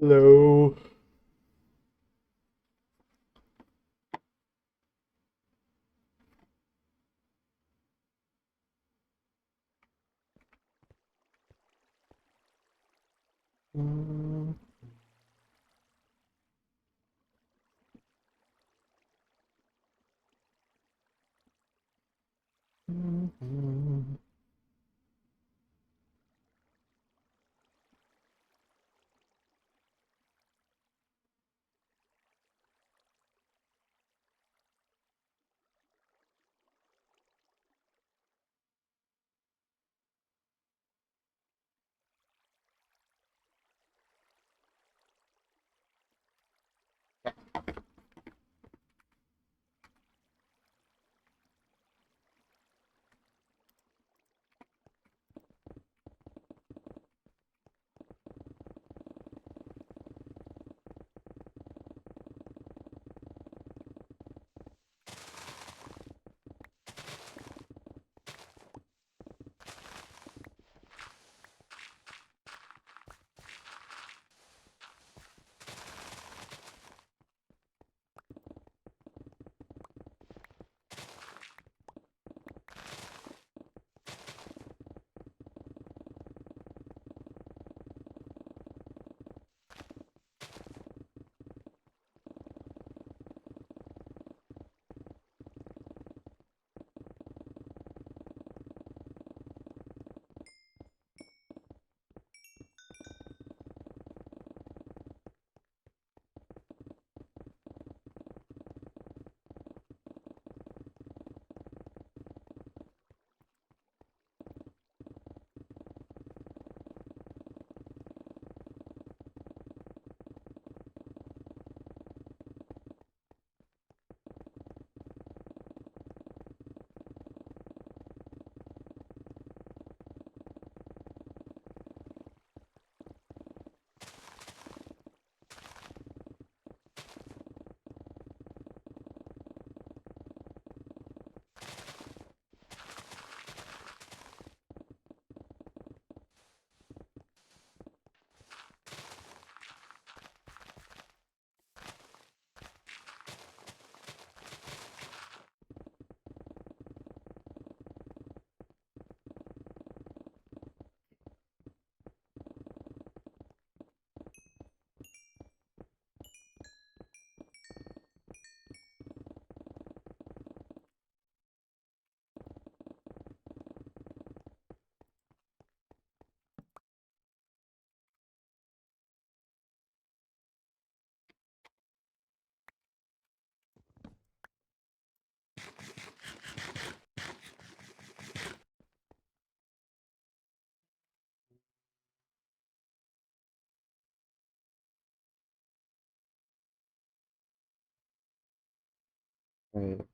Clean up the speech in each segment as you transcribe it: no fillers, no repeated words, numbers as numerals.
Hello. Mm, mm, mm. Wait,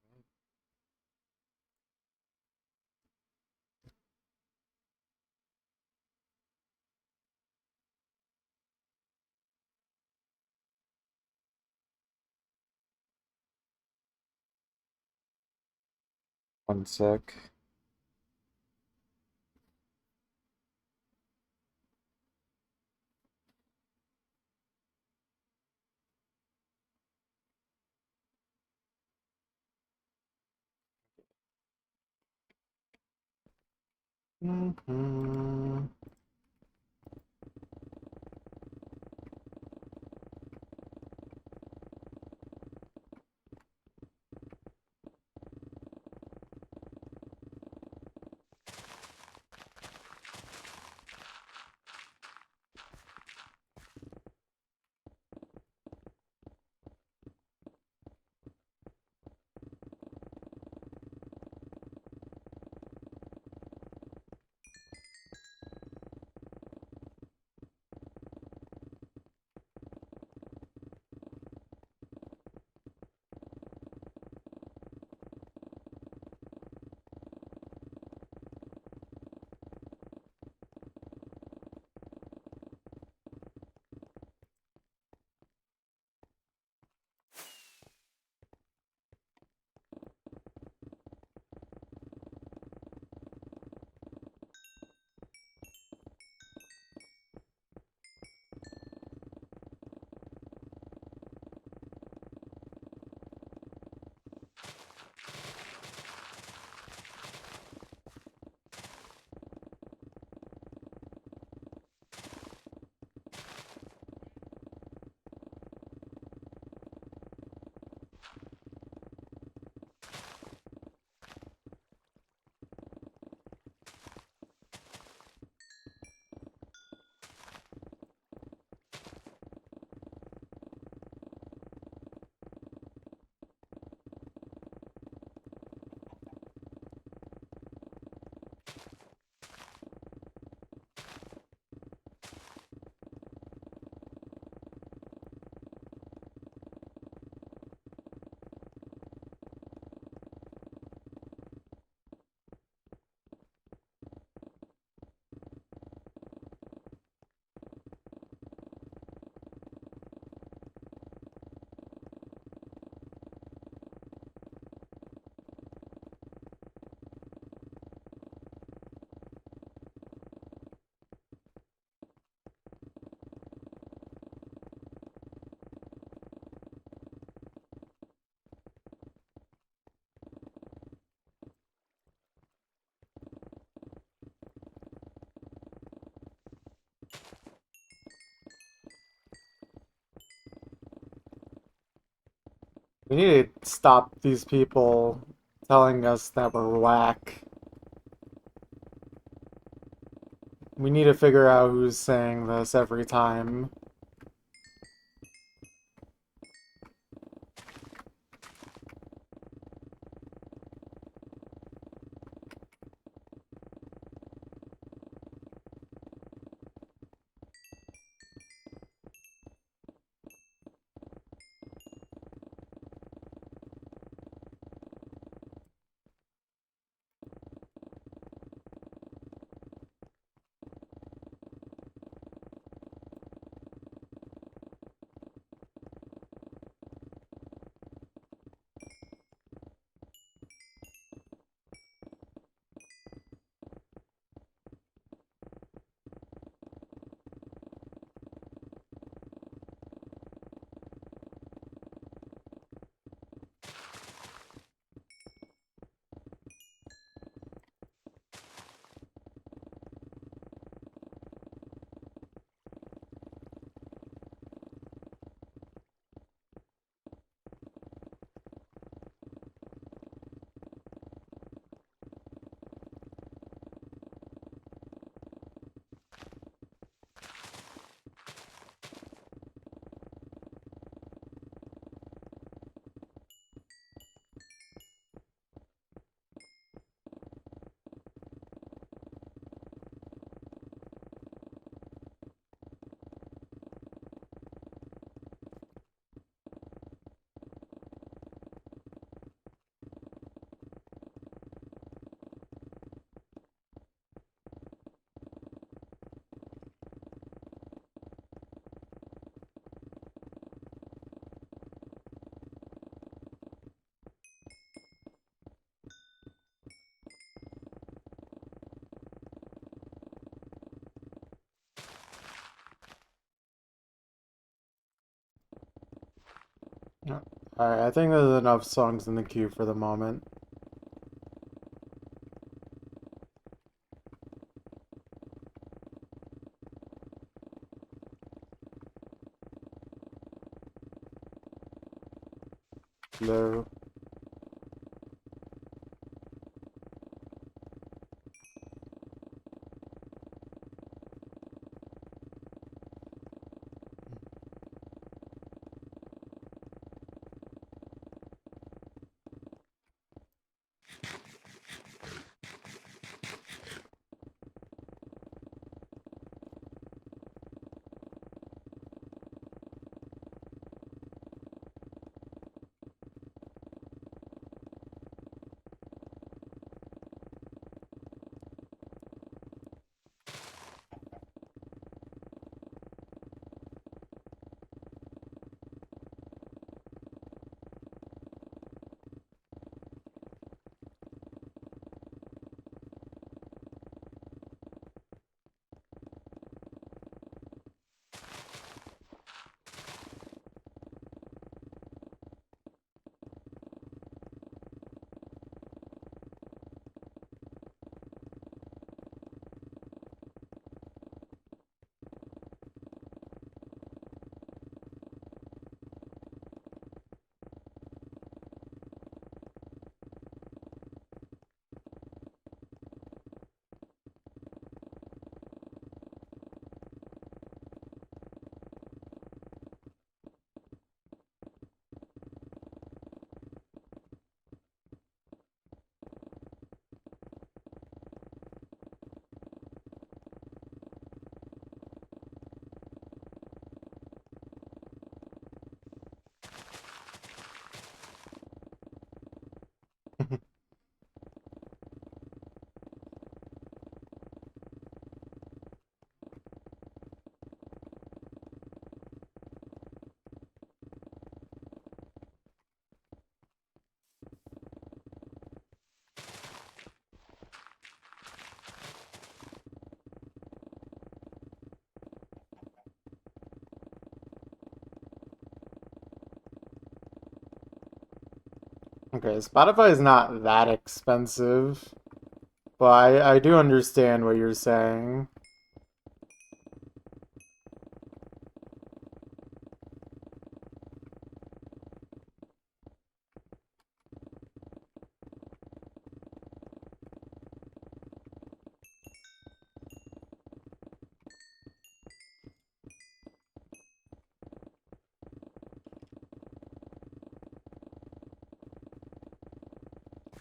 1 sec. Mhm. We need to stop these people telling us that we're whack. We need to figure out who's saying this every time. Alright, I think there's enough songs in the queue for the moment. Hello. Okay, Spotify is not that expensive, but I do understand what you're saying.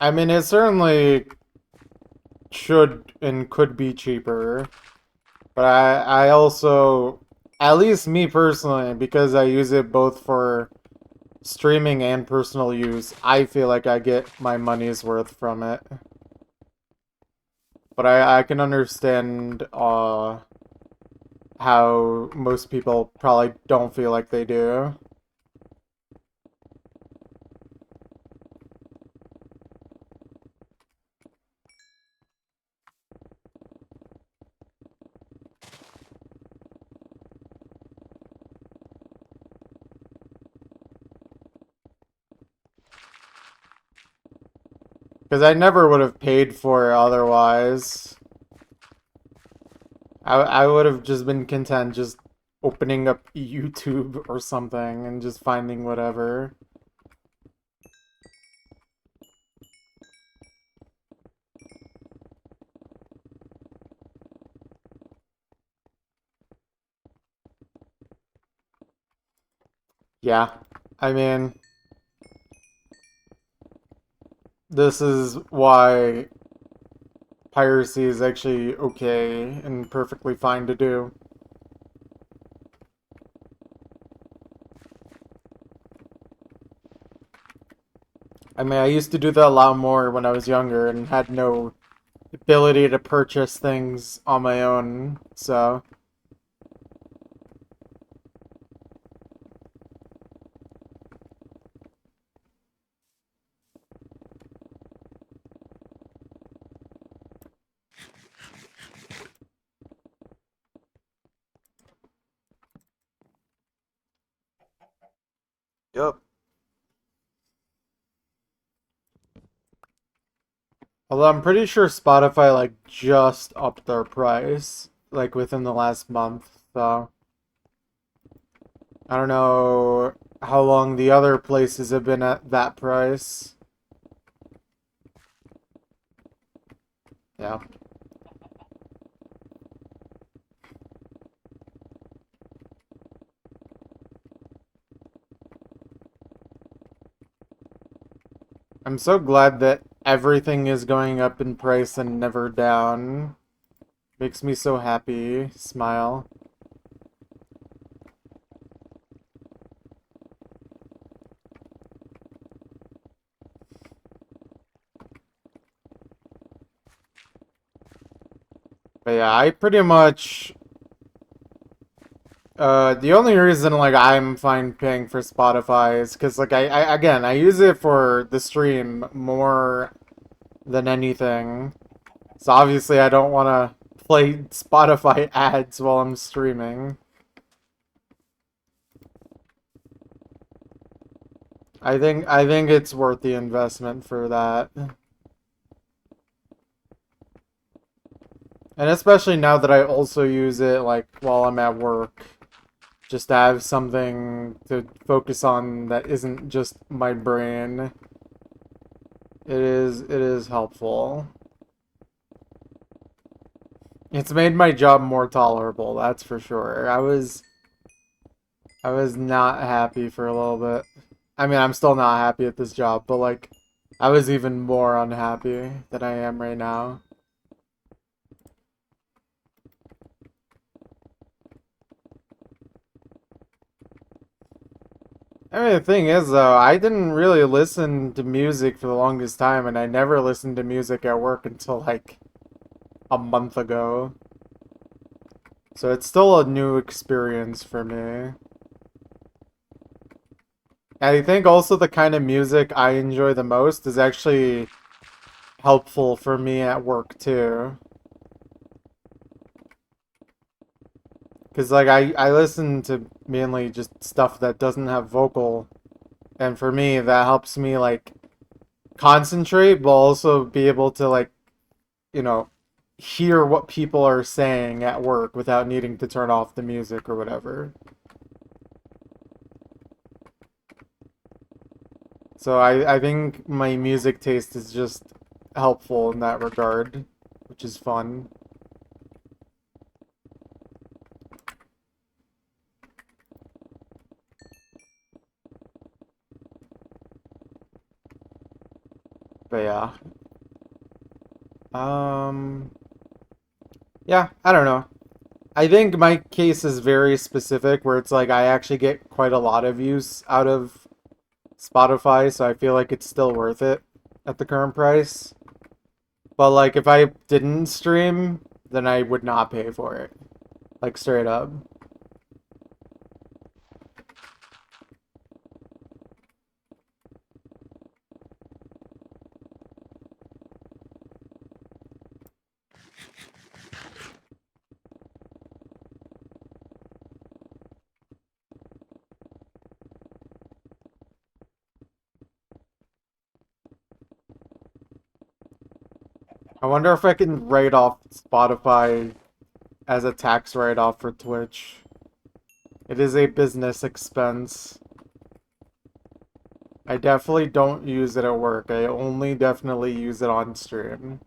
I mean, it certainly should and could be cheaper, but I also, at least me personally, because I use it both for streaming and personal use, I feel like I get my money's worth from it. But I can understand how most people probably don't feel like they do. Because I never would have paid for it otherwise. I would have just been content just opening up YouTube or something and just finding whatever. Yeah, I mean, this is why piracy is actually okay and perfectly fine to do. I mean, I used to do that a lot more when I was younger and had no ability to purchase things on my own, so... Yep. Although I'm pretty sure Spotify, like, just upped their price, like, within the last month, so... I don't know how long the other places have been at that price. Yeah. I'm so glad that everything is going up in price and never down. Makes me so happy. Smile. But yeah, I pretty much the only reason like I'm fine paying for Spotify is because like I again I use it for the stream more than anything. So obviously I don't want to play Spotify ads while I'm streaming. I think it's worth the investment for that. And especially now that I also use it like while I'm at work, just to have something to focus on that isn't just my brain. It is helpful. It's made my job more tolerable, that's for sure. I was not happy for a little bit. I mean, I'm still not happy at this job, but like I was even more unhappy than I am right now. I mean, the thing is, though, I didn't really listen to music for the longest time, and I never listened to music at work until like a month ago. So it's still a new experience for me. And I think also the kind of music I enjoy the most is actually helpful for me at work too. Because like I listen to mainly just stuff that doesn't have vocal, and for me that helps me like concentrate, but also be able to like, you know, hear what people are saying at work without needing to turn off the music or whatever. So I think my music taste is just helpful in that regard, which is fun. But yeah. Um, yeah, I don't know. I think my case is very specific where it's like I actually get quite a lot of use out of Spotify, so I feel like it's still worth it at the current price. But like if I didn't stream, then I would not pay for it. Like straight up. I wonder if I can write off Spotify as a tax write-off for Twitch. It is a business expense. I definitely don't use it at work. I only definitely use it on stream.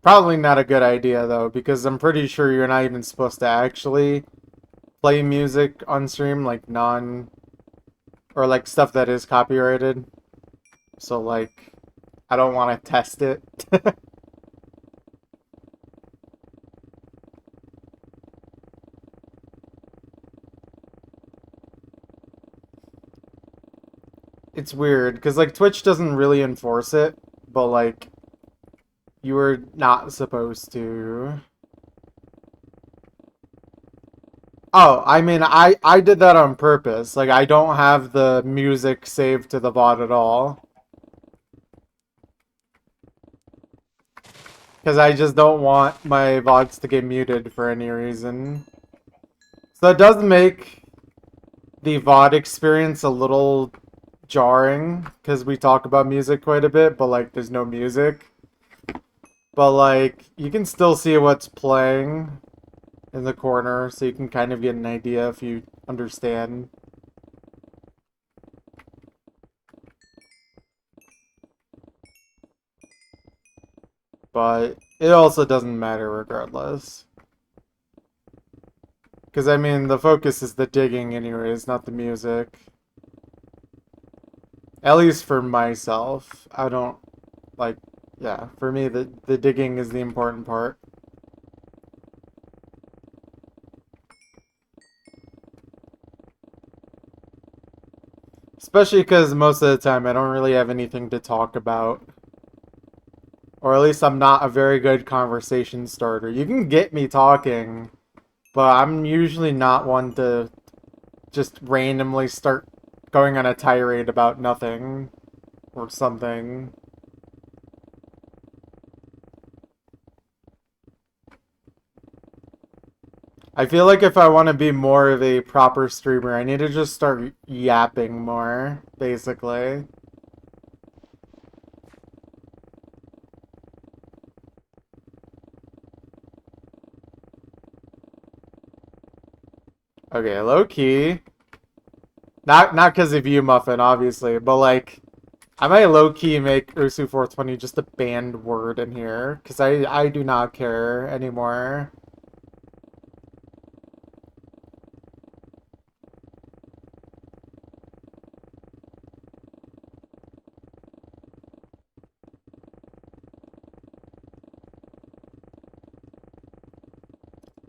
Probably not a good idea though, because I'm pretty sure you're not even supposed to actually play music on stream, like non or like stuff that is copyrighted. So like I don't want to test it. It's weird because like Twitch doesn't really enforce it, but like you were not supposed to. Oh, I mean, I did that on purpose. Like, I don't have the music saved to the VOD at all. Because I just don't want my VODs to get muted for any reason. So it does make the VOD experience a little jarring. Because we talk about music quite a bit, but, like, there's no music. But, like, you can still see what's playing in the corner. So you can kind of get an idea if you understand. But it also doesn't matter regardless. Because, I mean, the focus is the digging anyways, not the music. At least for myself. I don't, like, yeah, for me, the digging is the important part. Especially because most of the time I don't really have anything to talk about. Or at least I'm not a very good conversation starter. You can get me talking, but I'm usually not one to just randomly start going on a tirade about nothing or something. I feel like if I want to be more of a proper streamer, I need to just start yapping more, basically. Okay, low key. Not because of you, Muffin, obviously, but like I might low key make Ursu 420 just a banned word in here because I do not care anymore.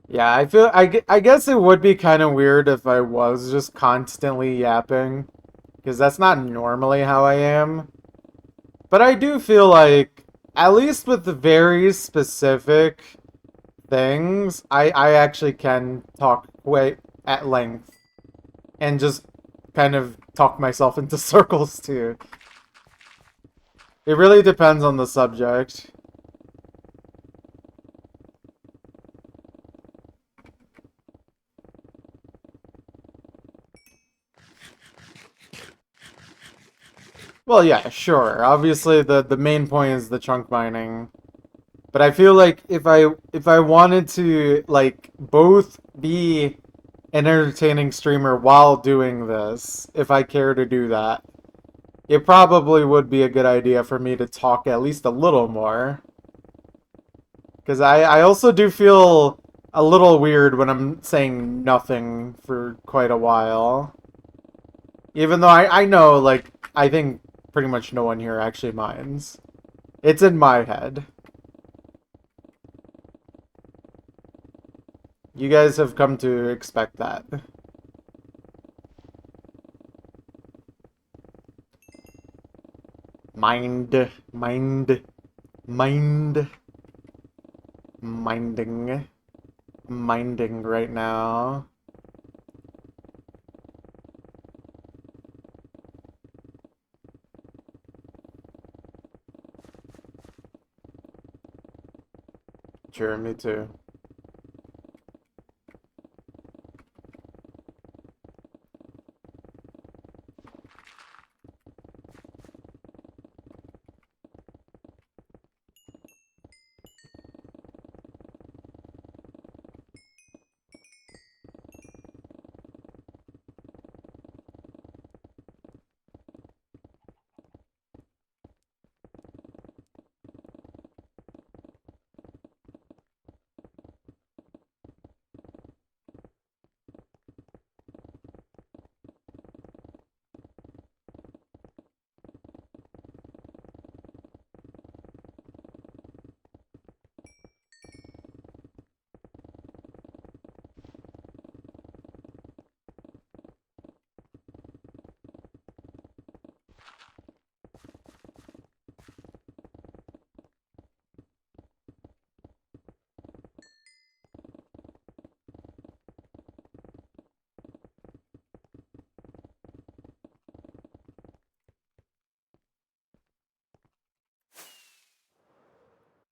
Yeah, I guess it would be kind of weird if I was just constantly yapping because that's not normally how I am. But I do feel like at least with the very specific things, I actually can talk way at length and just kind of talk myself into circles too. It really depends on the subject. Well, yeah, sure. Obviously, the main point is the chunk mining. But I feel like if I wanted to like both be an entertaining streamer while doing this, if I care to do that, it probably would be a good idea for me to talk at least a little more. Because I also do feel a little weird when I'm saying nothing for quite a while. Even though I know, like, I think pretty much no one here actually minds. It's in my head. You guys have come to expect that. Mind, mind, mind, minding right now. Sure, me too.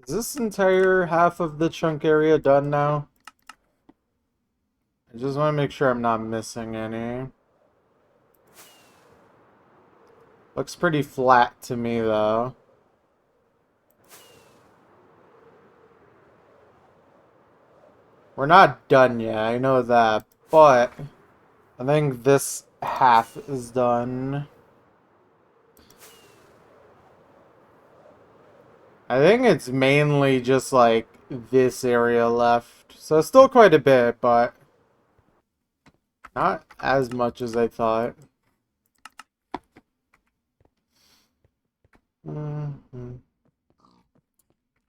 Is this entire half of the chunk area done now? I just want to make sure I'm not missing any. Looks pretty flat to me, though. We're not done yet, I know that, but I think this half is done. I think it's mainly just like this area left. So still quite a bit, but not as much as I thought.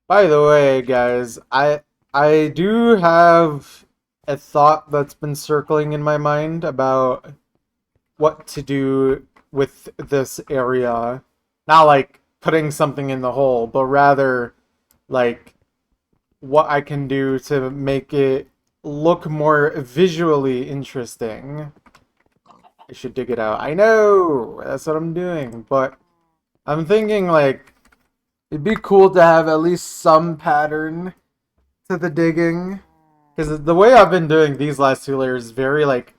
By the way, guys, I do have a thought that's been circling in my mind about what to do with this area. Not like putting something in the hole, but rather like what I can do to make it look more visually interesting. I should dig it out. I know! That's what I'm doing, but I'm thinking like it'd be cool to have at least some pattern to the digging. Because the way I've been doing these last two layers is very like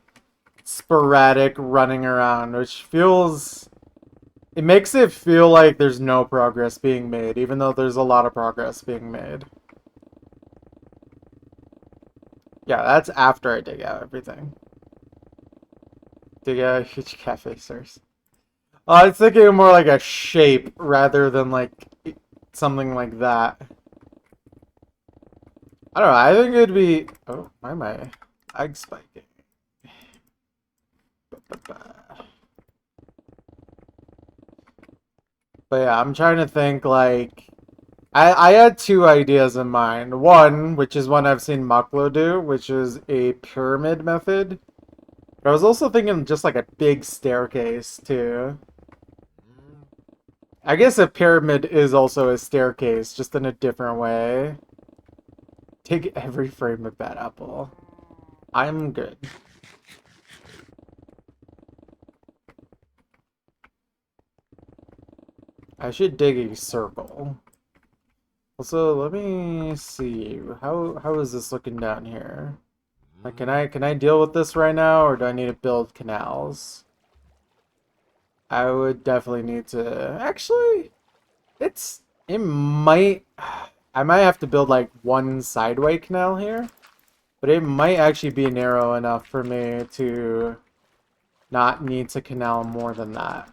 sporadic running around, which feels... It makes it feel like there's no progress being made, even though there's a lot of progress being made. Yeah, that's after I dig out everything. Dig out a huge cafe source. I was thinking more like a shape rather than like something like that. I don't know, I think it'd be... Oh, why am I ag spiking? But yeah, I'm trying to think like... I had two ideas in mind. One, which is one I've seen Maklo do, which is a pyramid method. But I was also thinking just like a big staircase too. I guess a pyramid is also a staircase, just in a different way. Take every frame of that apple. I'm good. I should dig a circle. Also, let me see. How is this looking down here? Like, can I deal with this right now, or do I need to build canals? I would definitely need to. Actually, it might. I might have to build like one sideway canal here, but it might actually be narrow enough for me to not need to canal more than that.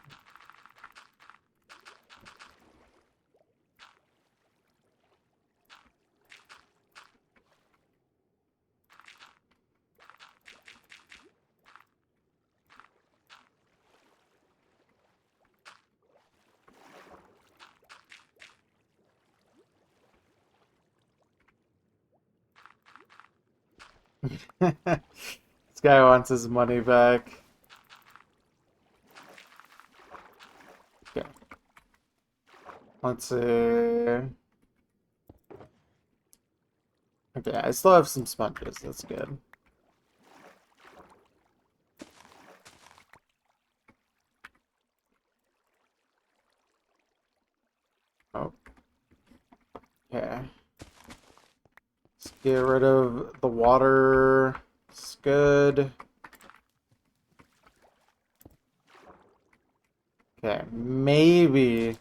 This guy wants his money back. Okay. Let's see. Okay, I still have some sponges. That's good. Oh, okay. Let's get rid of the water. It's good. Okay, maybe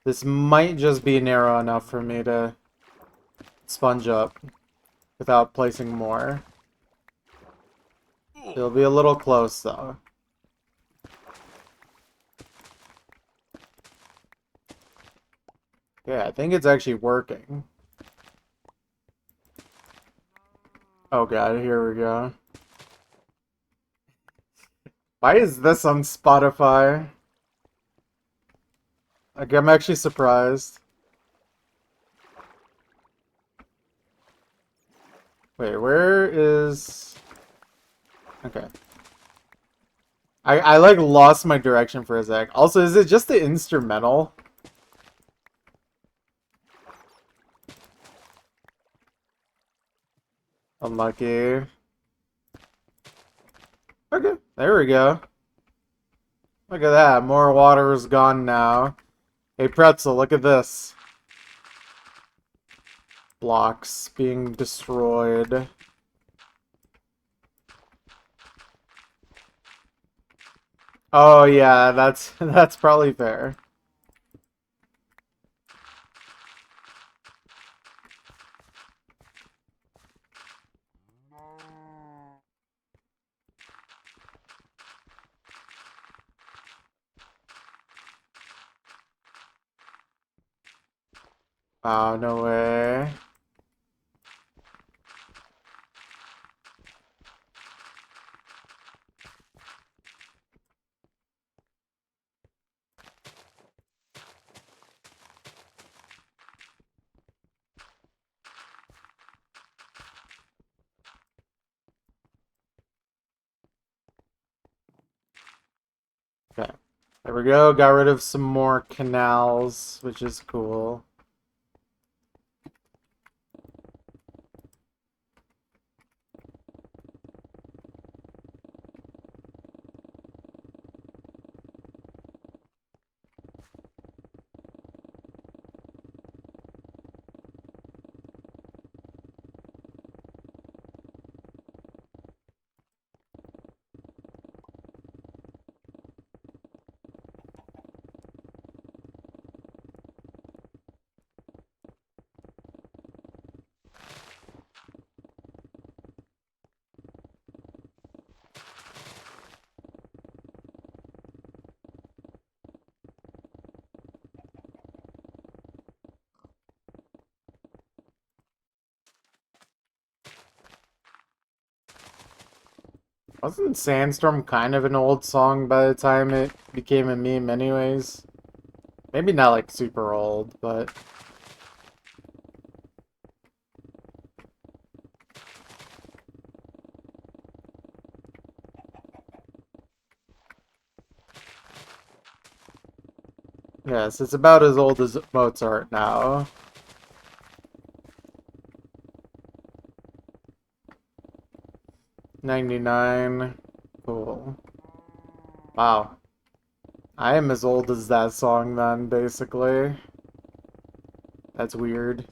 this might just be narrow enough for me to sponge up without placing more. It'll be a little close though. Yeah, I think it's actually working. Oh god, here we go. Why is this on Spotify? Like, I'm actually surprised. Wait, where is... Okay. I like lost my direction for a sec. Also, is it just the instrumental? Unlucky. Okay, there we go. Look at that, more water is gone now. Hey Pretzel, look at this. Blocks being destroyed. Oh yeah, that's that's probably fair. Oh, no way. Okay. There we go. Got rid of some more canals, which is cool. Wasn't Sandstorm kind of an old song by the time it became a meme anyways? Maybe not like super old, but... Yes, it's about as old as Mozart now. '99. Cool. Wow. I am as old as that song then, basically. That's weird.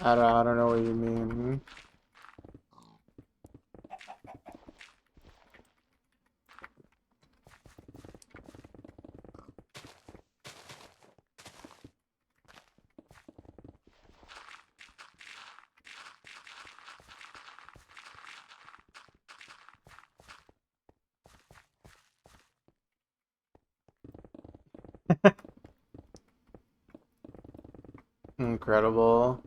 I don't know what you mean. Incredible.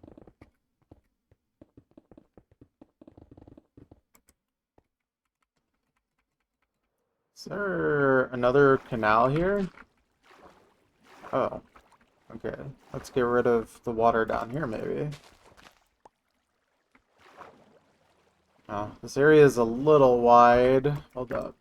Is there another canal here? Oh, okay. Let's get rid of the water down here, maybe. Oh, this area is a little wide. Hold up.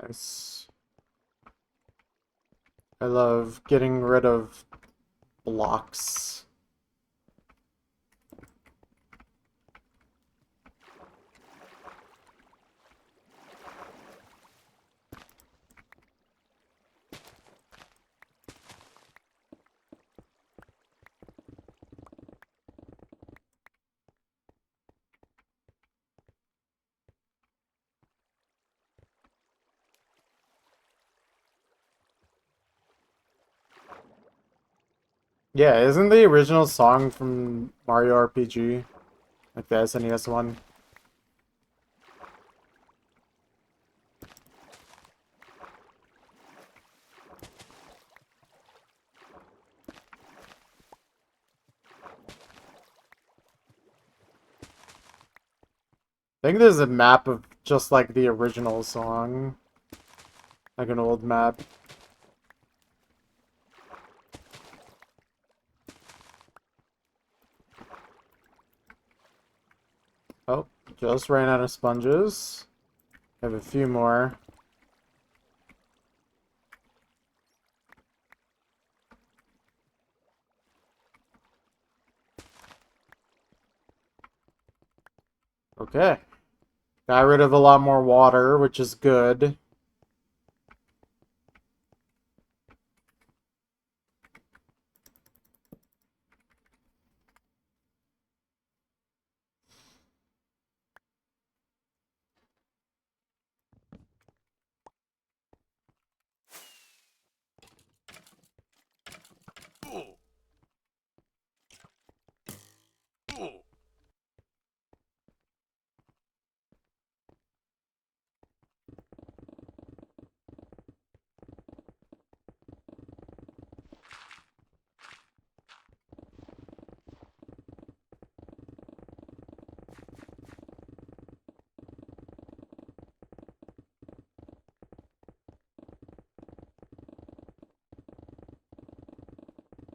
Nice. I love getting rid of blocks. Yeah, isn't the original song from Mario RPG? Like the SNES one? I think there's a map of just like the original song. Like an old map. Oh, just ran out of sponges. Have a few more. Okay. Got rid of a lot more water, which is good.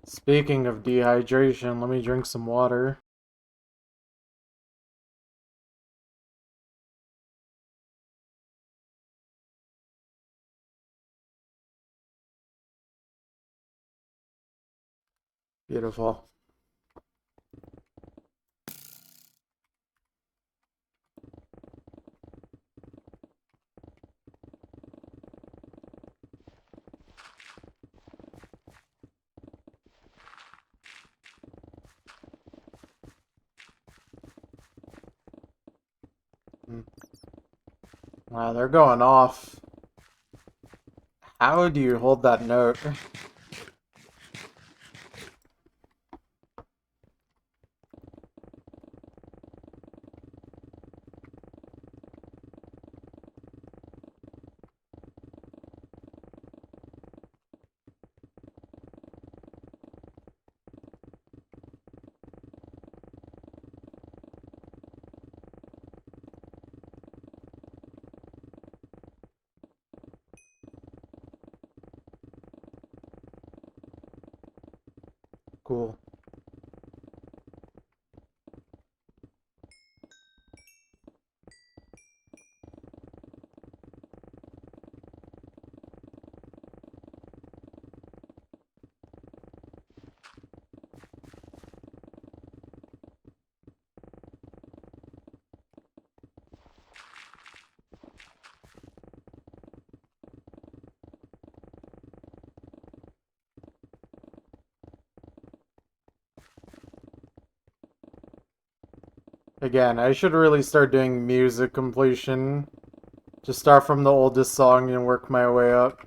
Speaking of dehydration, let me drink some water. Beautiful. Wow, they're going off. How do you hold that note? Cool. Again, I should really start doing music completion. Just start from the oldest song and work my way up.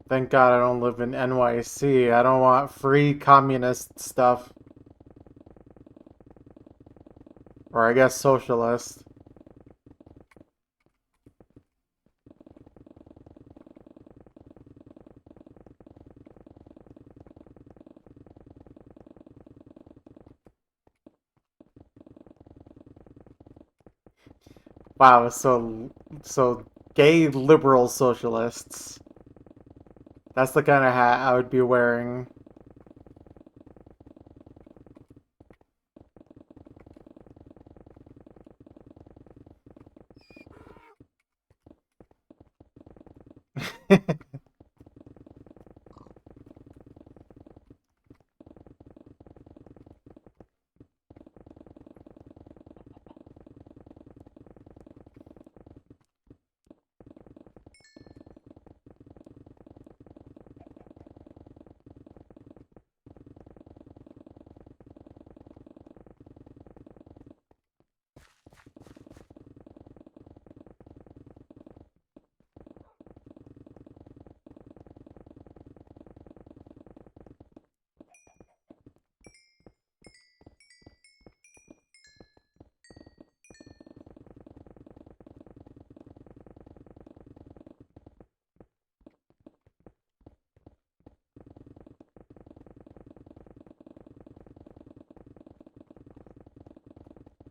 Thank God I don't live in NYC. I don't want free communist stuff. Or I guess socialist. Wow, so gay liberal socialists. That's the kind of hat I would be wearing.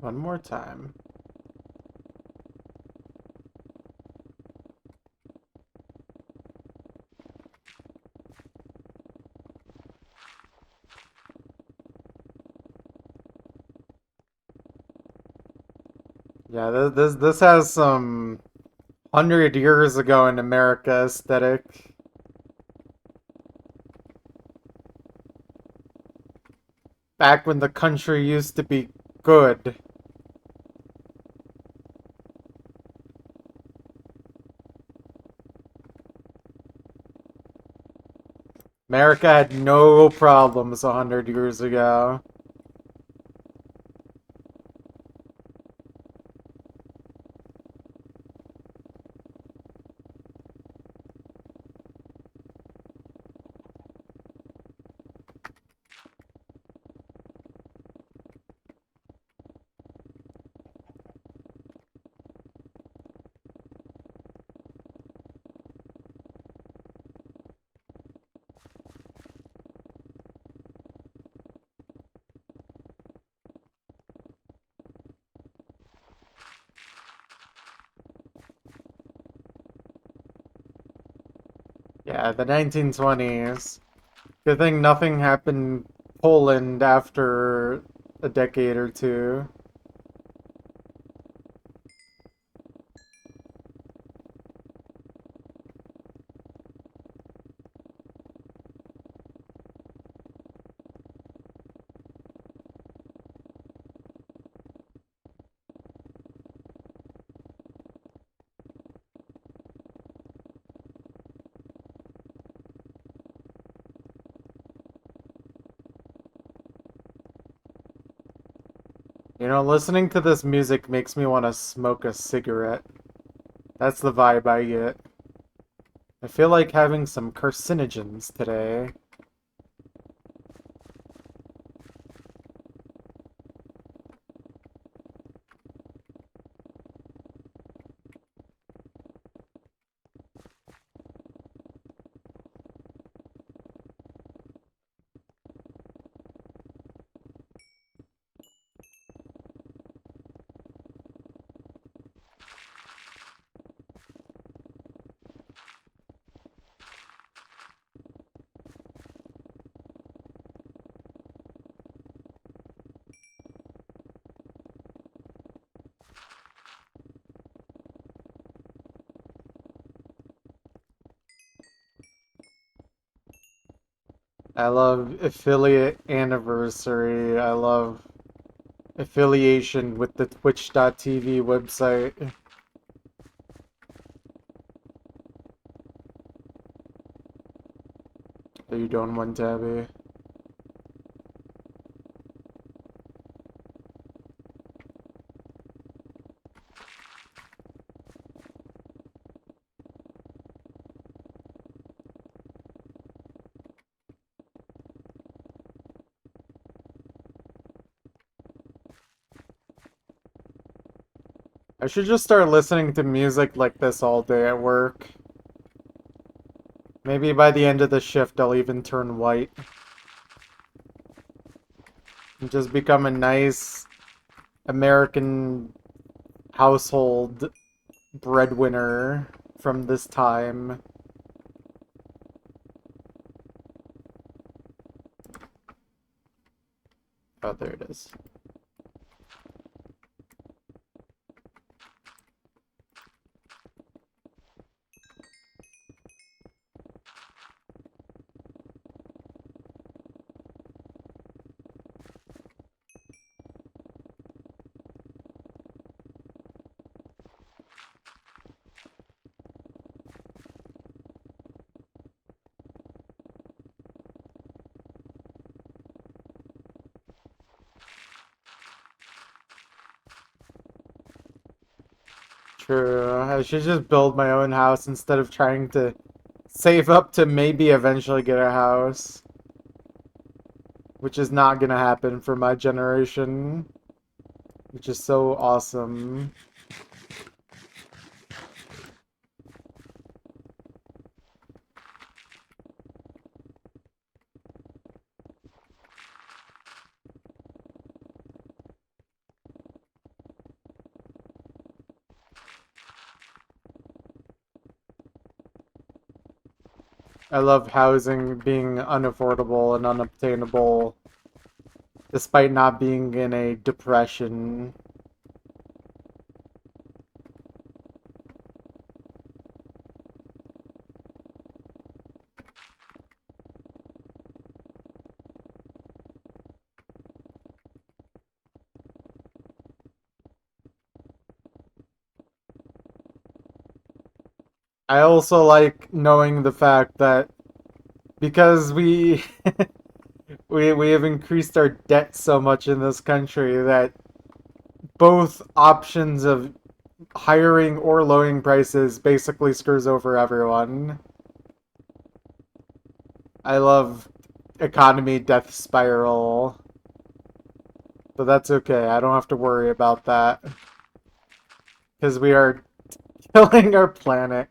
One more time. Yeah, this has some 100 years ago in America aesthetic. Back when the country used to be good. America had no problems 100 years ago. Yeah, the 1920s. Good thing nothing happened Poland after a decade or two. You know, listening to this music makes me want to smoke a cigarette. That's the vibe I get. I feel like having some carcinogens today. I love affiliate anniversary. I love affiliation with the Twitch.tv website. How you doing, One Tabby? I should just start listening to music like this all day at work. Maybe by the end of the shift I'll even turn white. And just become a nice American household breadwinner from this time. Oh, there it is. True. I should just build my own house instead of trying to save up to maybe eventually get a house. Which is not gonna happen for my generation. Which is so awesome. I love housing being unaffordable and unobtainable, despite not being in a depression. I also like knowing the fact that because we have increased our debt so much in this country that both options of hiring or lowering prices basically screws over everyone. I love economy death spiral, but that's okay. I don't have to worry about that because we are killing our planet.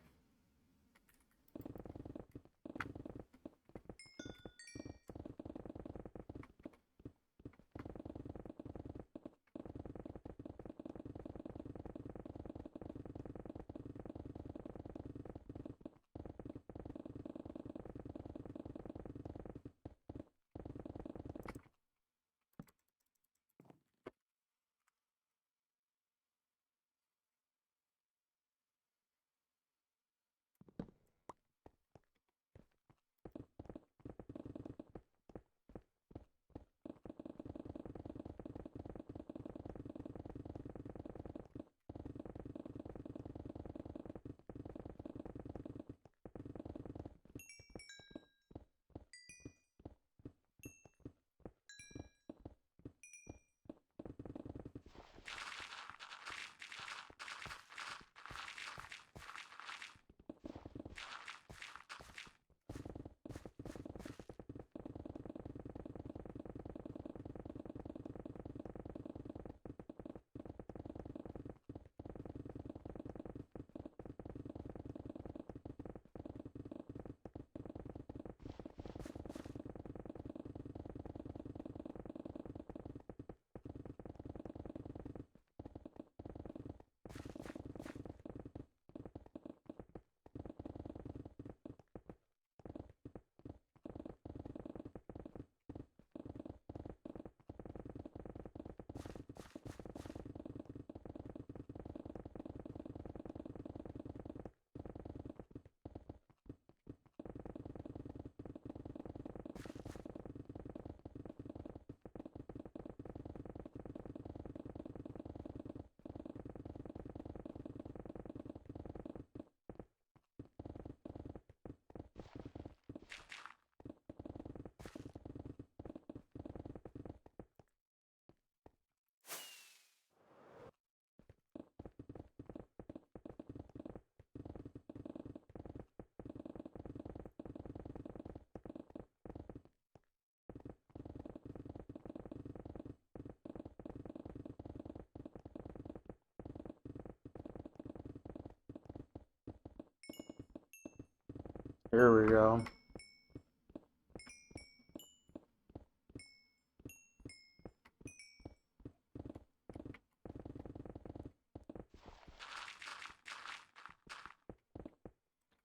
Here we go.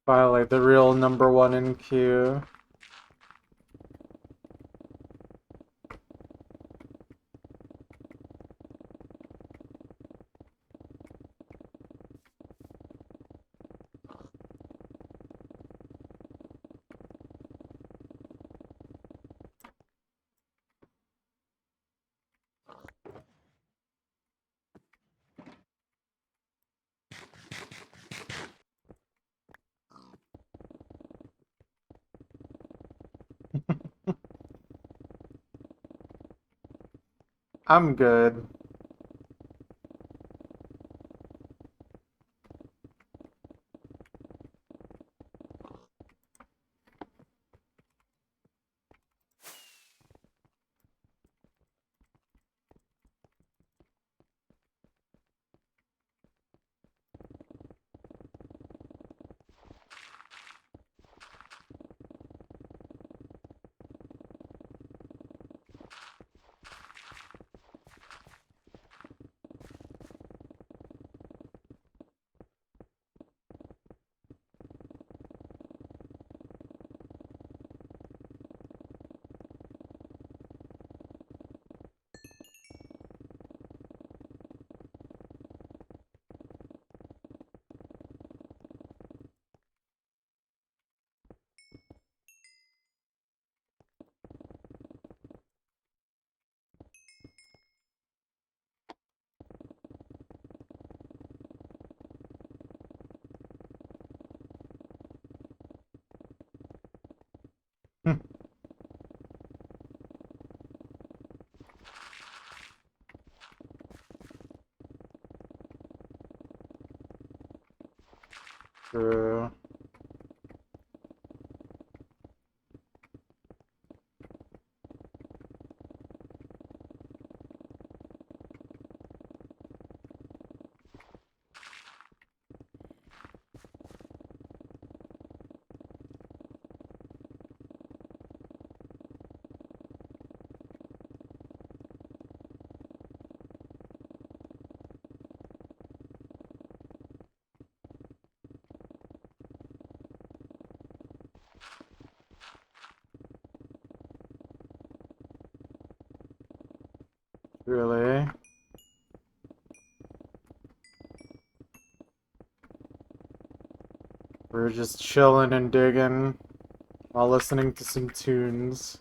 Finally, the real number one in queue. I'm good. True. Really? We're just chilling and digging while listening to some tunes.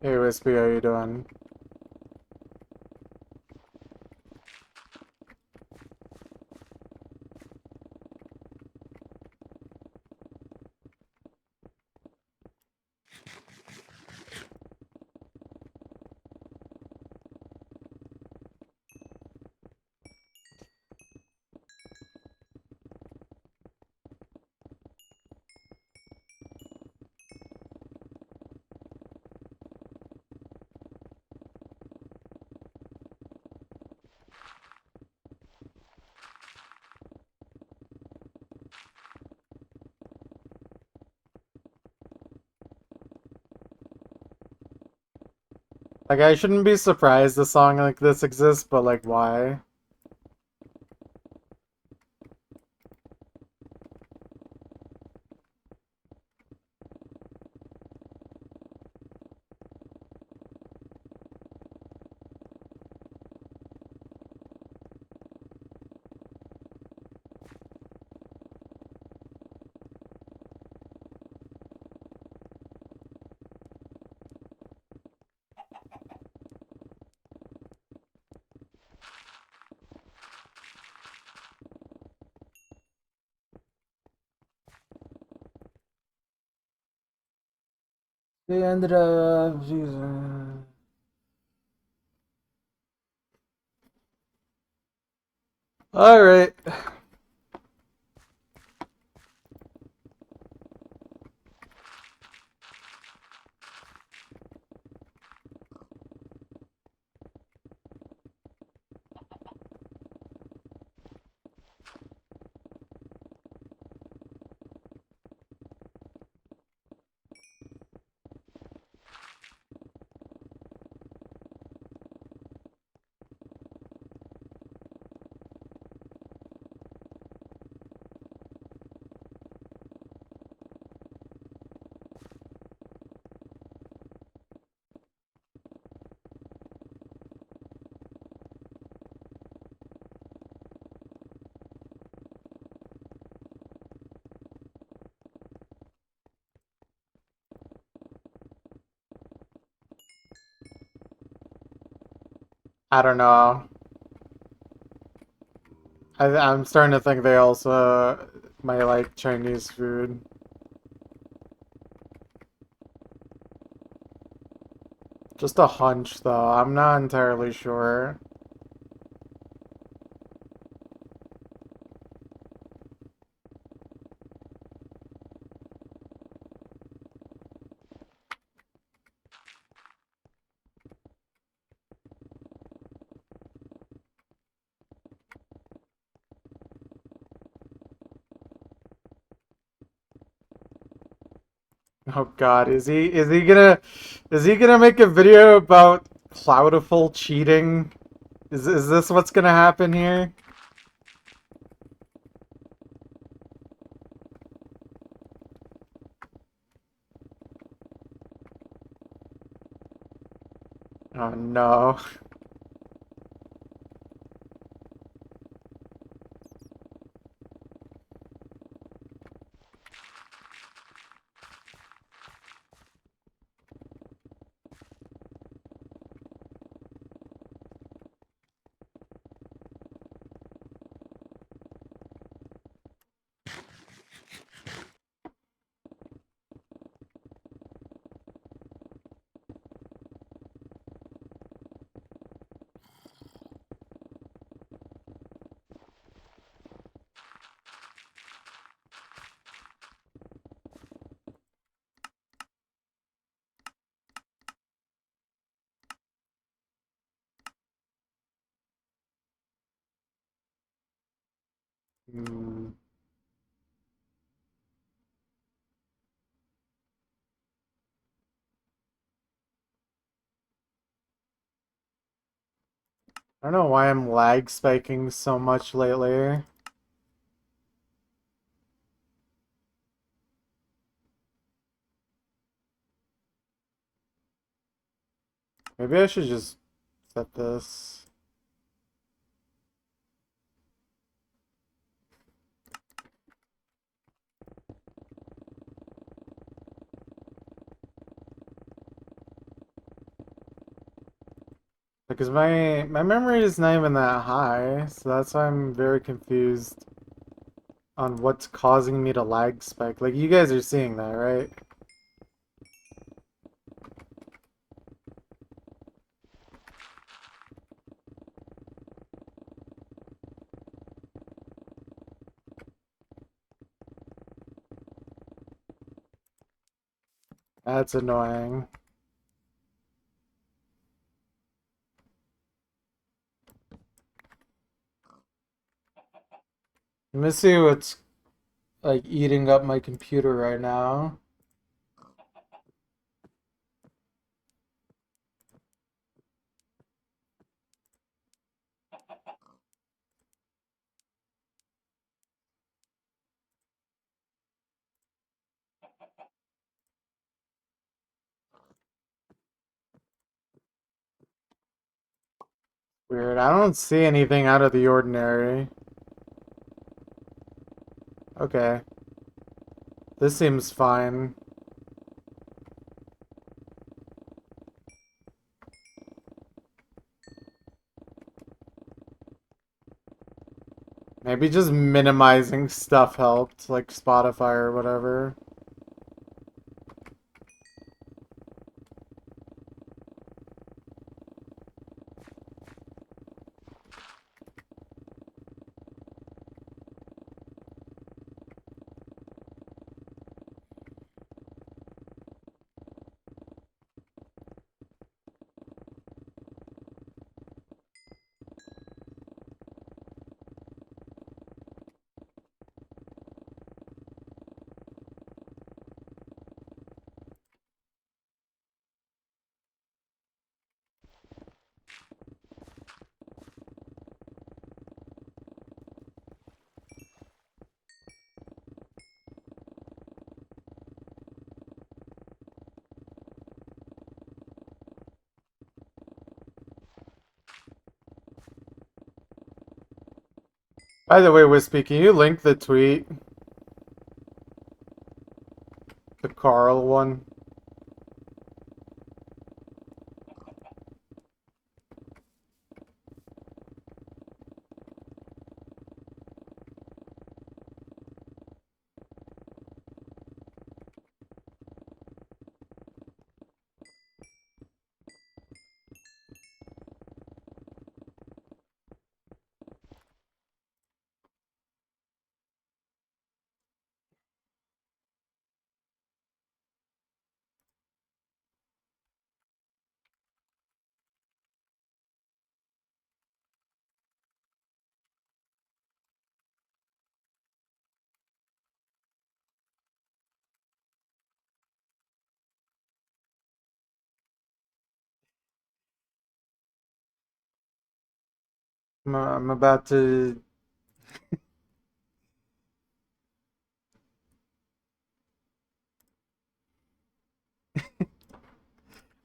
Hey Wispy, how you doing? Like, I shouldn't be surprised a song like this exists, but like, why? They ended up using. All right. I don't know. I'm starting to think they also might like Chinese food. Just a hunch, though. I'm not entirely sure. Oh God, is he gonna make a video about Cloudiful cheating? Is this what's gonna happen here? Oh no. Hmm. I don't know why I'm lag spiking so much lately. Maybe I should just set this. Because my memory is not even that high, so that's why I'm very confused on what's causing me to lag spike. Like, you guys are seeing that, right? That's annoying. Let me see what's like eating up my computer right now. Weird. I don't see anything out of the ordinary. Okay. This seems fine. Maybe just minimizing stuff helped, like Spotify or whatever. By the way, Wispy, can you link the tweet? The Carl one? I'm about to.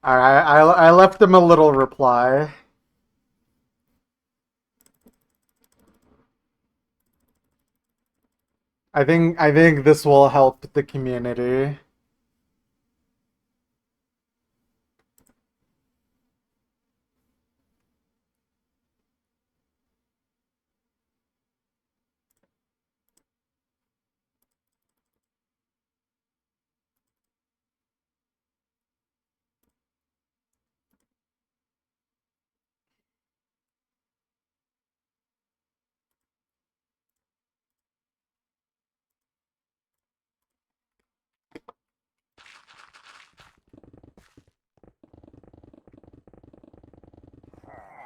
Alright, I left him a little reply. I think this will help the community.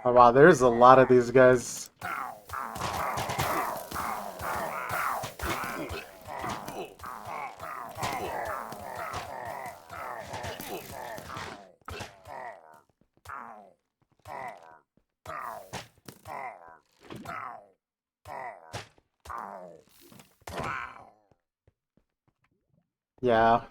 Oh wow, there's a lot of these guys. Yeah.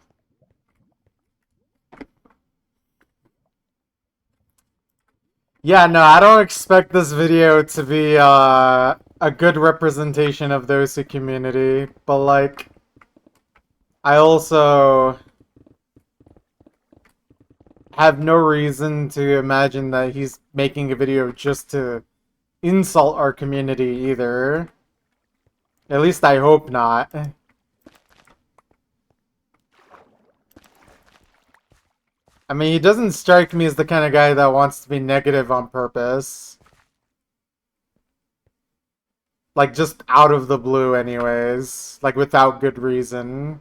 Yeah, no, I don't expect this video to be a good representation of the OC community, but like I also have no reason to imagine that he's making a video just to insult our community either. At least I hope not. I mean, he doesn't strike me as the kind of guy that wants to be negative on purpose. Like, just out of the blue, anyways. Like, without good reason.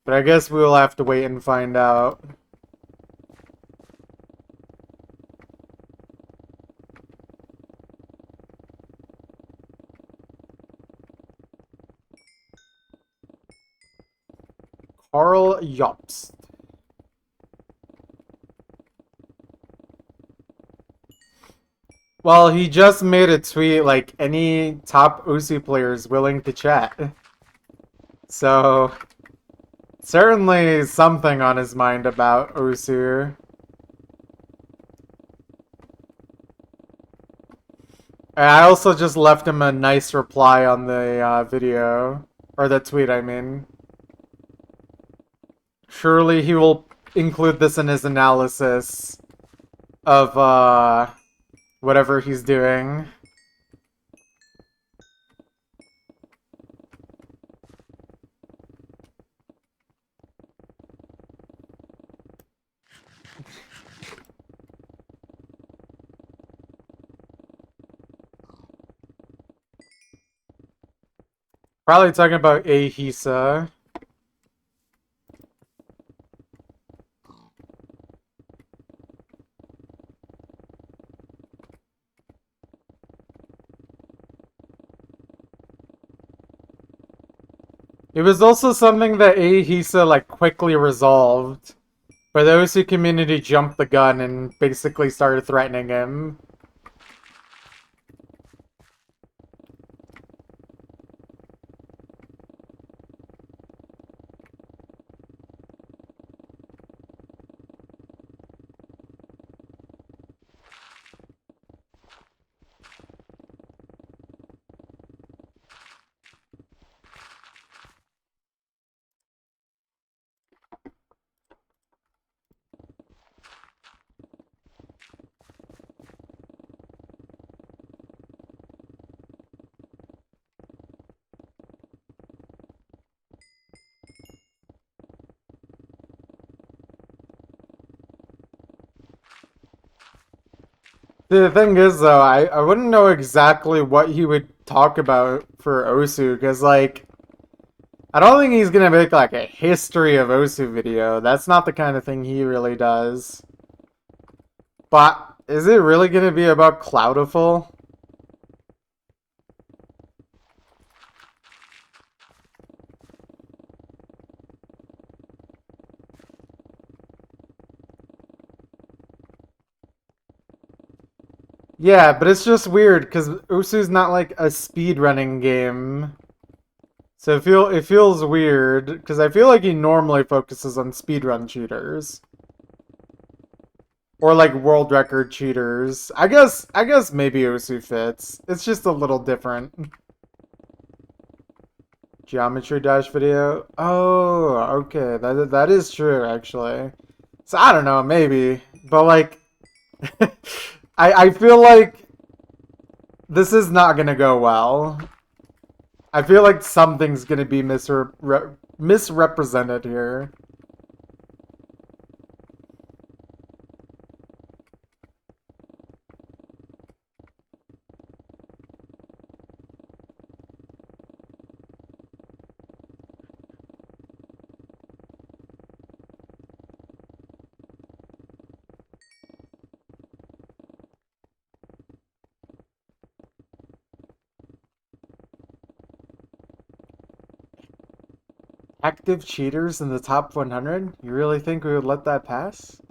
But I guess we will have to wait and find out. Carl Jobst. Well, he just made a tweet like any top OC player is willing to chat. So, certainly something on his mind about OC. I also just left him a nice reply on the video. Or the tweet, I mean. Surely he will include this in his analysis of whatever he's doing. Probably talking about Ahisa. It was also something that Ahisa like quickly resolved. But the OC community jumped the gun and basically started threatening him. The thing is, though, I wouldn't know exactly what he would talk about for Osu, because, like, I don't think he's gonna make, like, a history of Osu video. That's not the kind of thing he really does. But is it really gonna be about Cloudiful? Yeah, but it's just weird, because Osu's not, like, a speedrunning game. So it feels weird, because I feel like he normally focuses on speedrun cheaters. Or like world record cheaters. I guess maybe Osu fits. It's just a little different. Geometry Dash video. Oh, okay. That is true actually. So I don't know, maybe. But like I feel like this is not gonna go well. I feel like something's gonna be misrepresented here. Active cheaters in the top 100? You really think we would let that pass?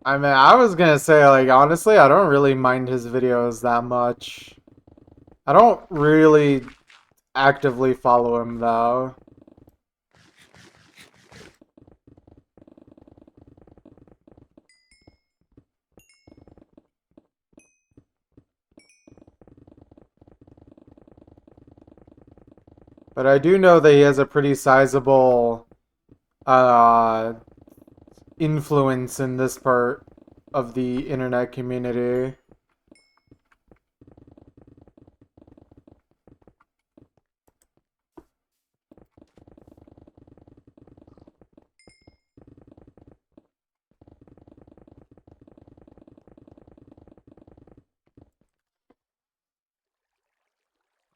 I mean, I was gonna say, like, honestly, I don't really mind his videos that much. I don't really actively follow him, though. But I do know that he has a pretty sizable uh, influence in this part of the internet community.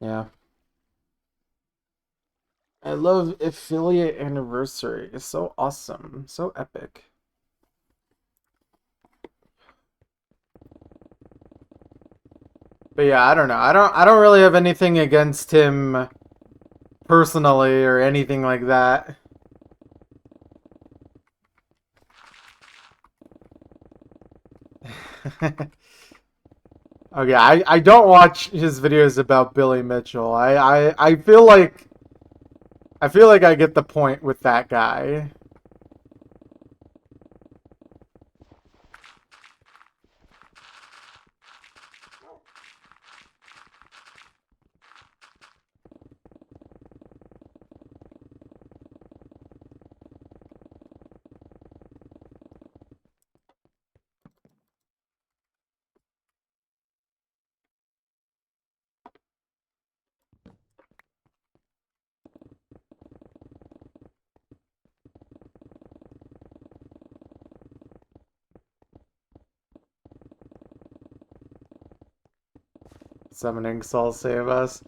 Yeah. I love affiliate anniversary. It's so awesome. So epic. But yeah, I don't know. I don't really have anything against him personally or anything like that. Okay, I don't watch his videos about Billy Mitchell. I feel like I get the point with that guy. Summoning Soul save us.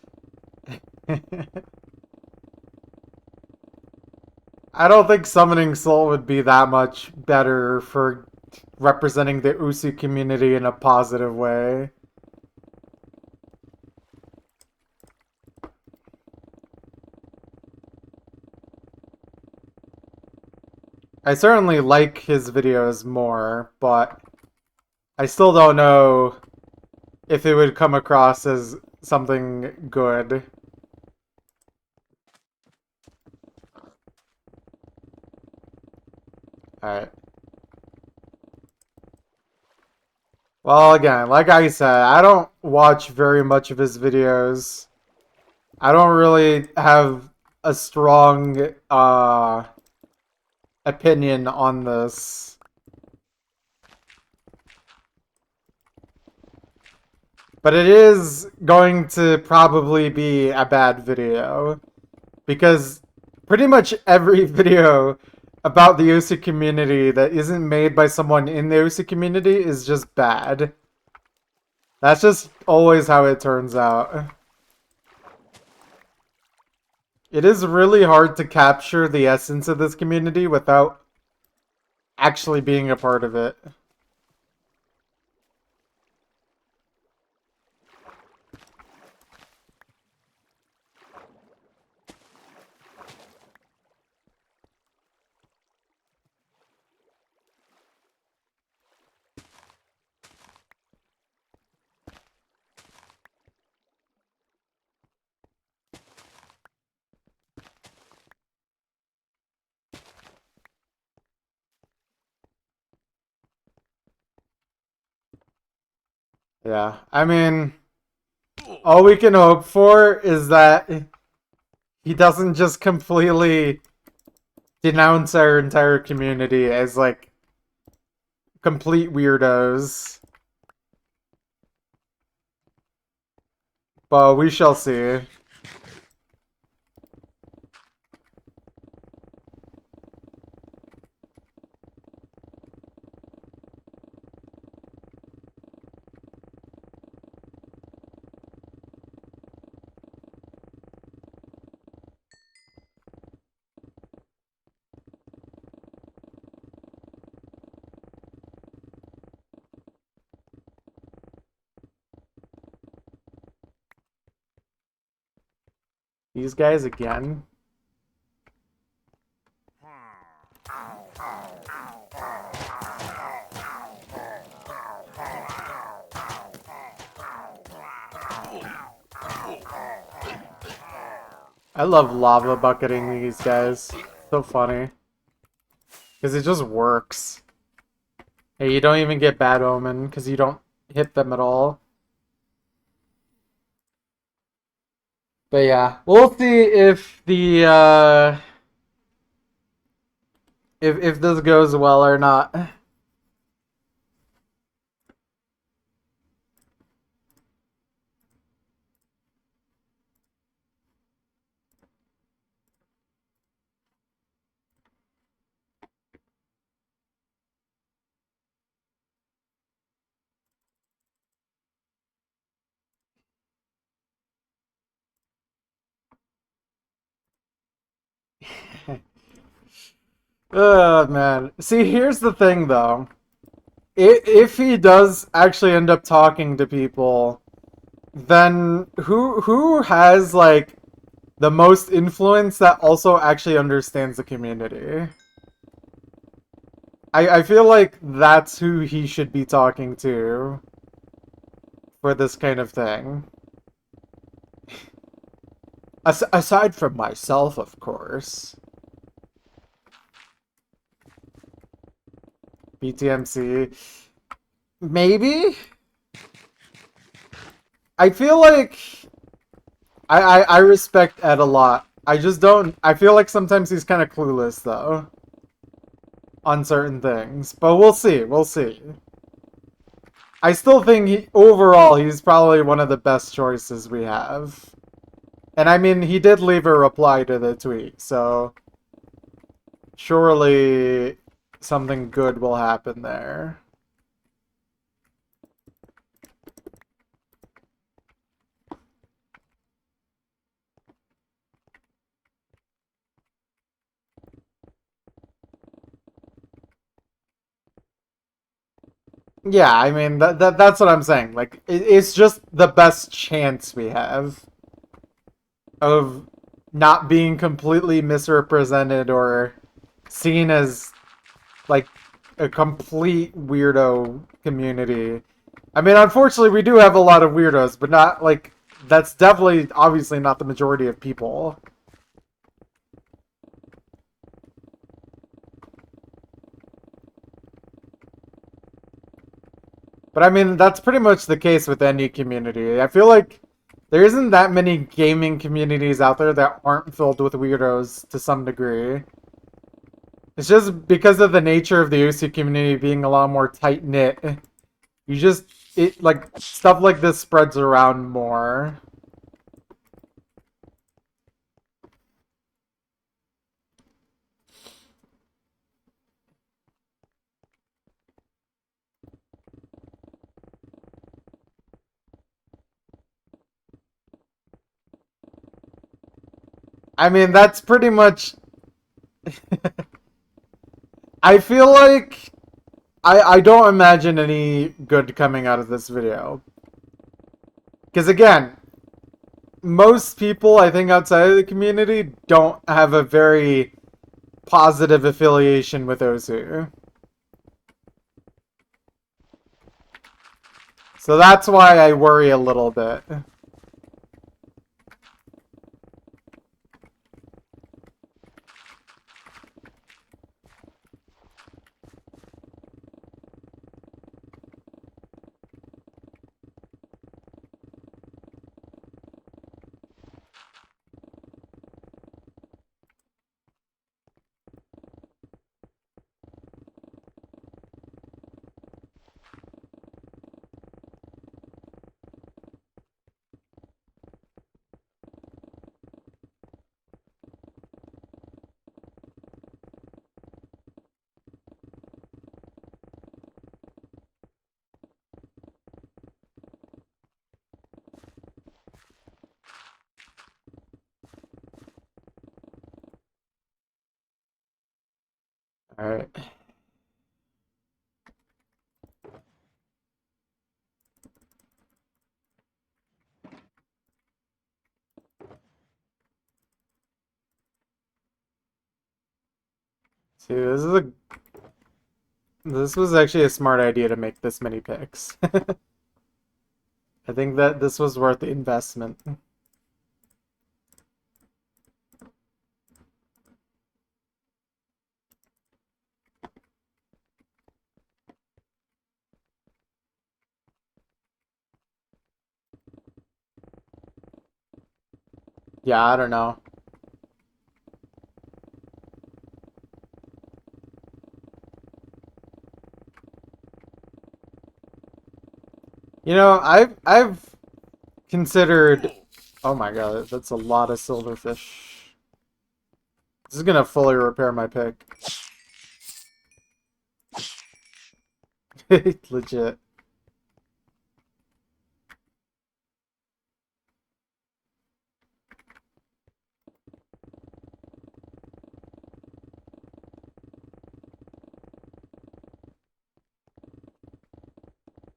I don't think Summoning Soul would be that much better for representing the Usu community in a positive way. I certainly like his videos more, but I still don't know if it would come across as something good. Alright. Well, again, like I said, I don't watch very much of his videos. I don't really have a strong opinion on this. But it is going to probably be a bad video. because pretty much every video about the OC community that isn't made by someone in the OC community is just bad. That's just always how it turns out. It is really hard to capture the essence of this community without actually being a part of it. Yeah, I mean, all we can hope for is that he doesn't just completely denounce our entire community as, like, complete weirdos. But we shall see. These guys again? I love lava bucketing these guys. So funny. Because it just works. Hey, you don't even get bad omen because you don't hit them at all. But yeah, we'll see if the if this goes well or not. Oh man. See, here's the thing though. If he does actually end up talking to people, then who has like the most influence that also actually understands the community? I feel like that's who he should be talking to for this kind of thing. Aside from myself, of course. BTMC. Maybe? I feel like I respect Ed a lot. I just don't. I feel like sometimes he's kind of clueless though on certain things, but we'll see. We'll see. I still think overall he's probably one of the best choices we have. And I mean, he did leave a reply to the tweet, so surely something good will happen there. Yeah, I mean that's what I'm saying. Like it's just the best chance we have of not being completely misrepresented or seen as like a complete weirdo community. I mean, unfortunately, we do have a lot of weirdos, but not like that's definitely obviously not the majority of people. But I mean, that's pretty much the case with any community. I feel like there isn't that many gaming communities out there that aren't filled with weirdos to some degree. It's just because of the nature of the OC community being a lot more tight-knit. You just, like, stuff like this spreads around more. I mean, that's pretty much... I feel like I don't imagine any good coming out of this video. Because again, most people, I think, outside of the community don't have a very positive affiliation with Osu. So that's why I worry a little bit. Alright. See, this was actually a smart idea to make this many picks. I think that this was worth the investment. Yeah, I don't know. You know, I've considered... Oh my god, that's a lot of silverfish. This is gonna fully repair my pick. Legit.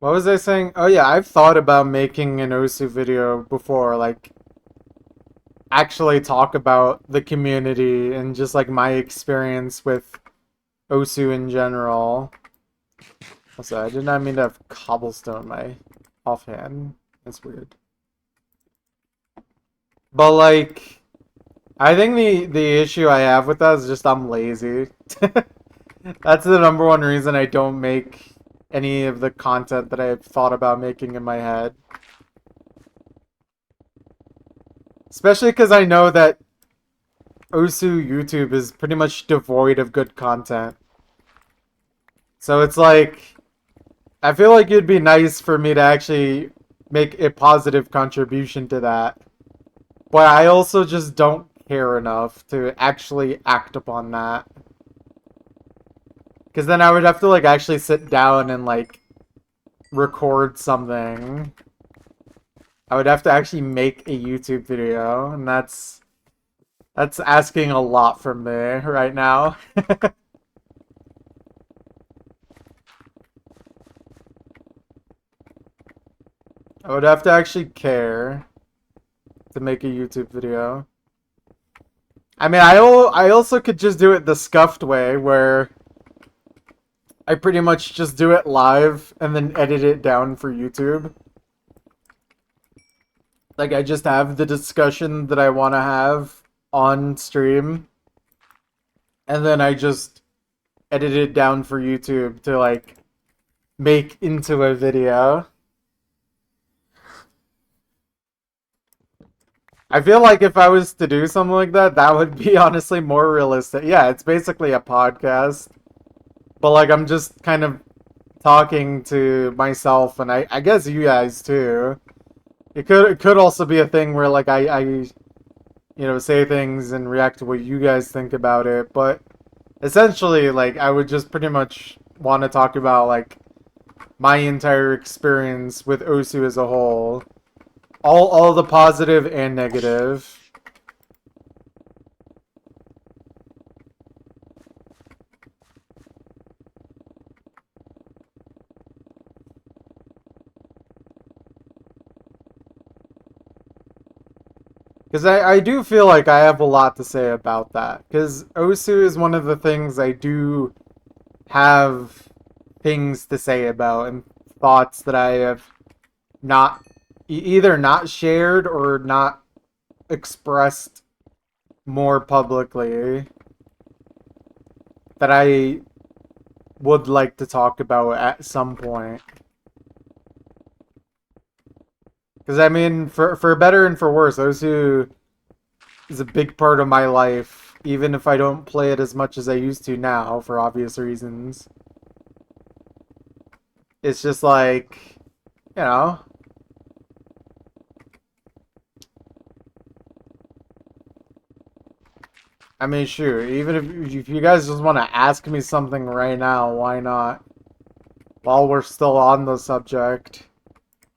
What was I saying? Oh yeah, I've thought about making an Osu video before, like actually talk about the community and just like my experience with Osu in general. Also, I did not mean to have cobblestone in my offhand. That's weird. But like, I think the issue I have with that is just I'm lazy. That's the number one reason I don't make any of the content that I've thought about making in my head. Especially because I know that Osu YouTube is pretty much devoid of good content. So it's like, I feel like it'd be nice for me to actually make a positive contribution to that. But I also just don't care enough to actually act upon that. Because then I would have to like actually sit down and like record something. I would have to actually make a YouTube video, and that's asking a lot from me right now. I would have to actually care to make a YouTube video. I mean, I also could just do it the scuffed way, where I pretty much just do it live and then edit it down for YouTube. Like, I just have the discussion that I want to have on stream, and then I just edit it down for YouTube to, like, make into a video. I feel like if I was to do something like that, that would be honestly more realistic. Yeah, it's basically a podcast, but, like, I'm just kind of talking to myself, and I guess you guys too. It could also be a thing where like I say things and react to what you guys think about it, but essentially like I would just pretty much want to talk about like my entire experience with Osu as a whole. All the positive and negative. Because I do feel like I have a lot to say about that. Because Osu is one of the things I do have things to say about and thoughts that I have not either not shared or not expressed more publicly that I would like to talk about at some point. Because I mean, for better and for worse, Osu is a big part of my life, even if I don't play it as much as I used to now, for obvious reasons. It's just like, you know, I mean, shoot, even if you guys just want to ask me something right now, why not? While we're still on the subject.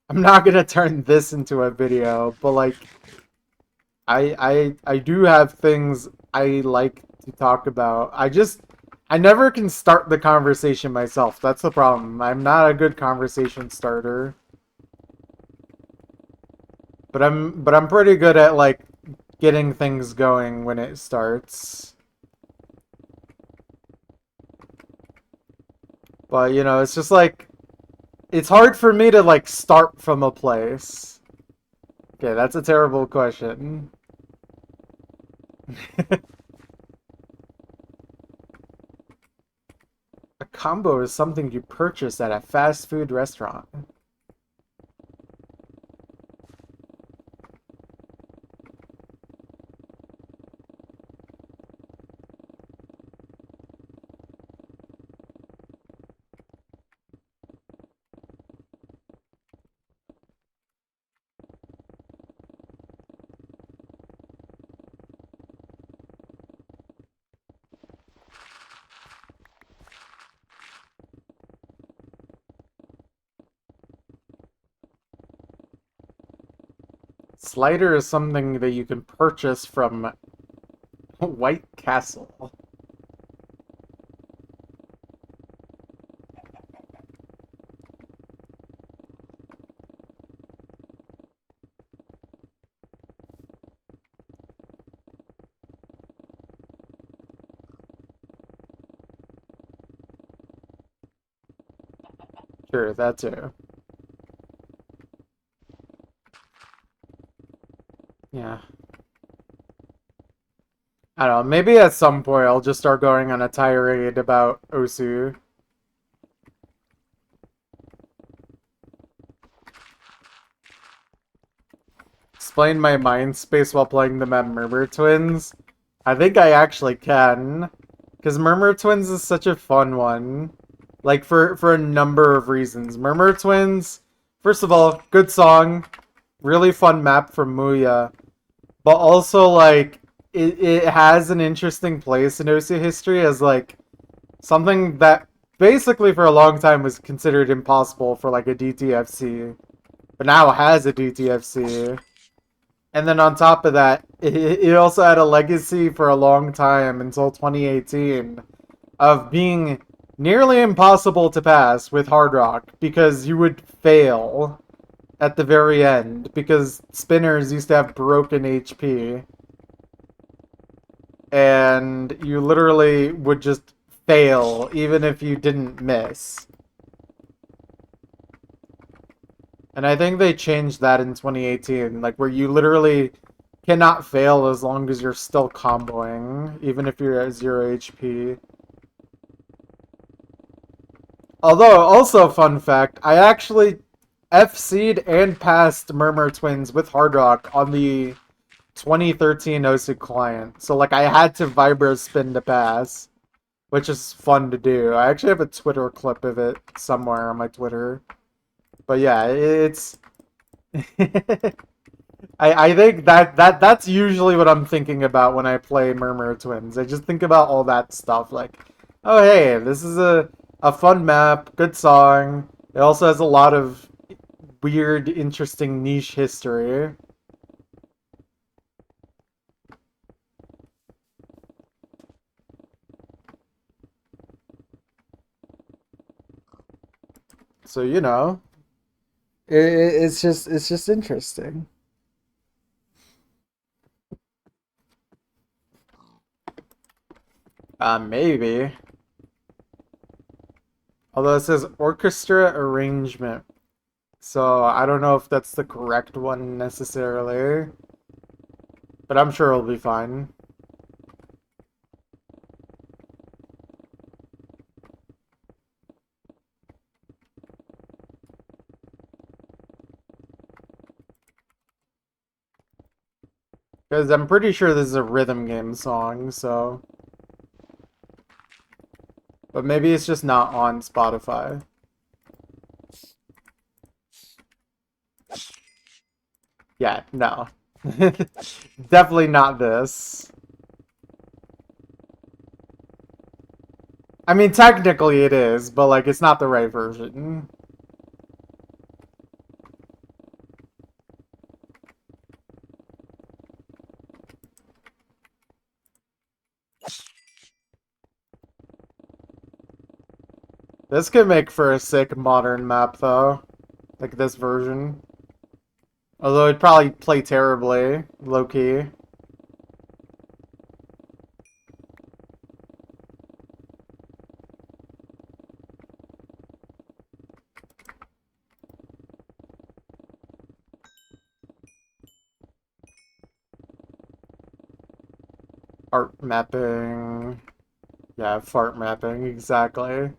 I'm not gonna turn this into a video, but like, I do have things I like to talk about. I never can start the conversation myself. That's the problem. I'm not a good conversation starter. But I'm pretty good at like getting things going when it starts. But you know, it's just like it's hard for me to like start from a place. Okay, that's a terrible question. A combo is something you purchase at a fast food restaurant. Slider is something that you can purchase from White Castle. Sure, that too. Yeah. I don't know, maybe at some point I'll just start going on a tirade about Osu. Explain my mind space while playing them at Murmur Twins. I think I actually can. Because Murmur Twins is such a fun one. Like, for a number of reasons. Murmur Twins, first of all, good song. Really fun map from Muya. But also, like, it has an interesting place in OC history as, like, something that basically for a long time was considered impossible for, like, a DTFC. But now has a DTFC. And then on top of that, it also had a legacy for a long time until 2018 of being nearly impossible to pass with Hard Rock because you would fail at the very end because spinners used to have broken HP and you literally would just fail even if you didn't miss. And I think they changed that in 2018, like where you literally cannot fail as long as you're still comboing, even if you're at 0 HP. Although, also fun fact, I actually FC'd and passed Murmur Twins with Hard Rock on the 2013 OSU client. So, like, I had to Vibro spin to pass, which is fun to do. I actually have a Twitter clip of it somewhere on my Twitter. But yeah, it's... I think that's usually what I'm thinking about when I play Murmur Twins. I just think about all that stuff, like, oh hey, this is a fun map, good song. It also has a lot of weird, interesting niche history. So you know, it's just interesting. Maybe. Although it says orchestra arrangement. So I don't know if that's the correct one necessarily. But I'm sure it'll be fine. Because I'm pretty sure this is a rhythm game song, so... But maybe it's just not on Spotify. Yeah, no. Definitely not this. I mean, technically it is, but, like, it's not the right version. This could make for a sick modern map, though. Like this version. Although it'd probably play terribly, low-key. Art mapping. Yeah, fart mapping, exactly.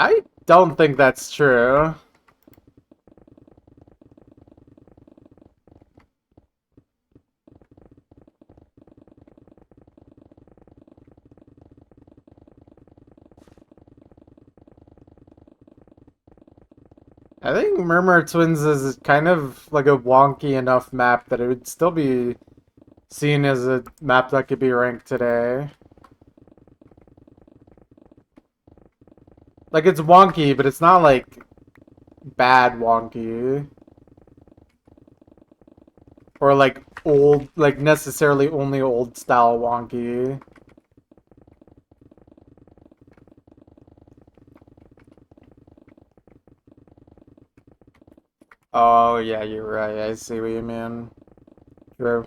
I don't think that's true. I think Murmur Twins is kind of like a wonky enough map that it would still be seen as a map that could be ranked today. Like, it's wonky, but it's not like bad wonky. Or like old, like necessarily only old style wonky. Oh, yeah, you're right. I see what you mean. True.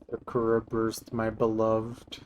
Sakura Burst, my beloved.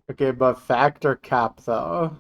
Okay, but factor cap though.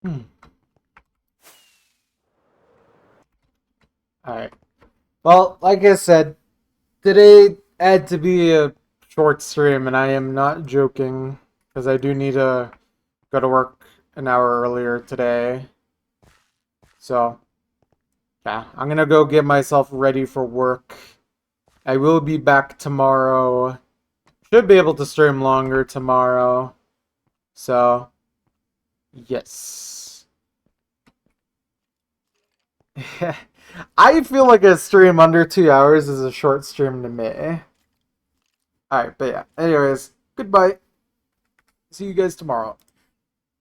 Hmm. Alright. Well, like I said, today had to be a short stream, and I am not joking, because I do need to go to work an hour earlier today. So, yeah, I'm gonna go get myself ready for work. I will be back tomorrow. Should be able to stream longer tomorrow. So, yes. I feel like a stream under 2 hours is a short stream to me. Alright, but yeah. Anyways, goodbye. See you guys tomorrow.